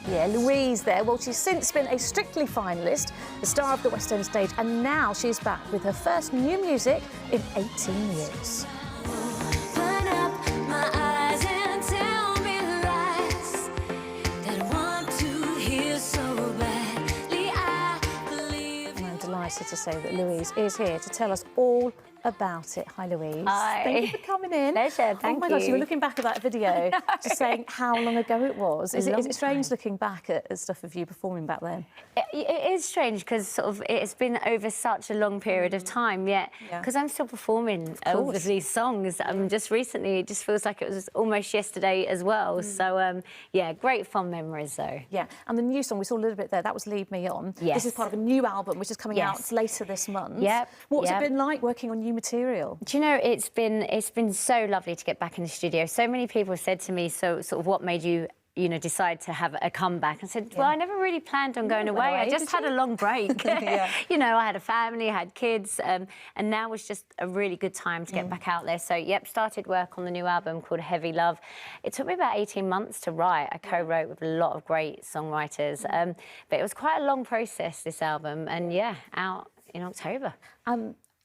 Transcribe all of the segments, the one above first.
Yeah, Louise there. Well, she's since been a Strictly finalist, the star of the West End stage, and now she's back with her first new music in 18 years. Delighted to say that Louise is here to tell us all about it. Hi, Louise. Hi. Thank you for coming in. Pleasure, thank you. Oh my gosh, you were looking back at that video, just saying how long ago it was. Is it strange looking back at stuff of you performing back then? It is strange because sort of it's been over such a long period of time, yet because I'm still performing all of these songs. Just recently, it just feels like it was almost yesterday as well. So yeah, great fond memories though. Yeah, and the new song we saw a little bit there, that was Lead Me On. Yes. This is part of a new album which is coming out later this month. Yep. What's it been like working on new material? Do you know, it's been so lovely to get back in the studio. So many people said to me, so sort of what made you decide to have a comeback? I said, well, I never really planned on going away. I just had a long break. You know, I had a family, I had kids, and now was just a really good time to get back out there. So, yep, started work on the new album called Heavy Love. It took me about 18 months to write. I co-wrote with a lot of great songwriters, but it was quite a long process, this album, and yeah, out in October.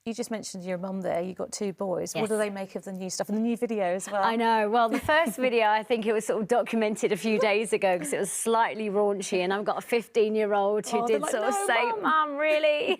You just mentioned your mum there, you got 2 boys. Yes. What do they make of the new stuff and the new video as well? I know. Well, the first video, I think it was sort of documented a few days ago because it was slightly raunchy, and I've got a 15-year-old who did sort of say, Mum, really?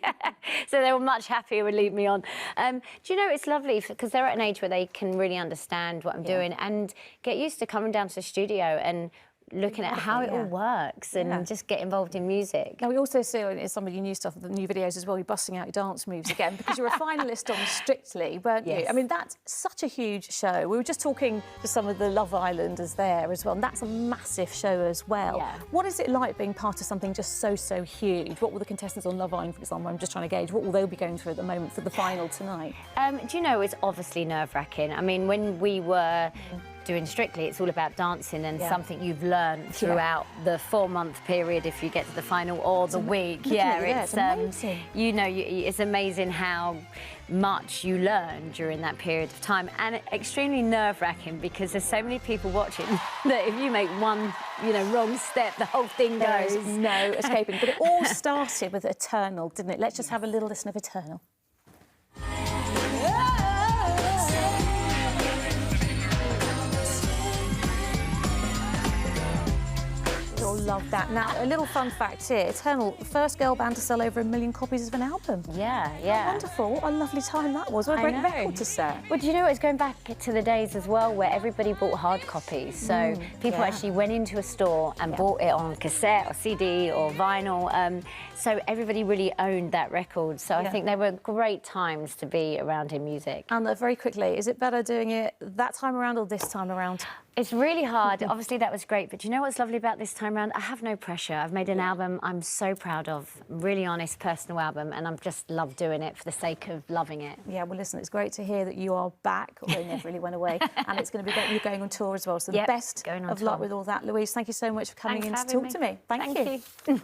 So they were much happier with Lead Me On. Do you know, it's lovely because they're at an age where they can really understand what I'm doing and get used to coming down to the studio and looking at how it all works and just get involved in music. Now, we also see in some of your new stuff, the new videos as well, you're busting out your dance moves again because you were a finalist on Strictly, weren't you? I mean, that's such a huge show. We were just talking to some of the Love Islanders there as well, and that's a massive show as well. Yeah. What is it like being part of something just so huge? What will the contestants on Love Island, for example, I'm just trying to gauge, what will they be going through at the moment for the final tonight? Do you know, it's obviously nerve-wracking. I mean, when we were doing Strictly, it's all about dancing and something you've learned throughout the 4-month period if you get to the final, or the week. It's amazing. You know, it's amazing how much you learn during that period of time, and extremely nerve-wracking because there's so many people watching that if you make one, wrong step, the whole thing goes. There's no escaping. But it all started with Eternal, didn't it? Let's just have a little listen of Eternal. Love that. Now, a little fun fact here. Eternal, the first girl band to sell over 1 million copies of an album. Yeah. How wonderful. What a lovely time that was. What a great record to set. Well, do you know, it's going back to the days as well where everybody bought hard copies. So people actually went into a store and bought it on cassette or CD or vinyl. So everybody really owned that record. So I think they were great times to be around in music. And very quickly, is it better doing it that time around or this time around? It's really hard. Obviously, that was great. But do you know what's lovely about this time around? I have no pressure. I've made an album I'm so proud of. Really honest, personal album. And I've just loved doing it for the sake of loving it. Yeah, well, listen, it's great to hear that you are back, although you never really went away. And it's going to be great. You're going on tour as well. So the best of luck with all that. Louise, thank you so much for coming in to talk to me. Thank you.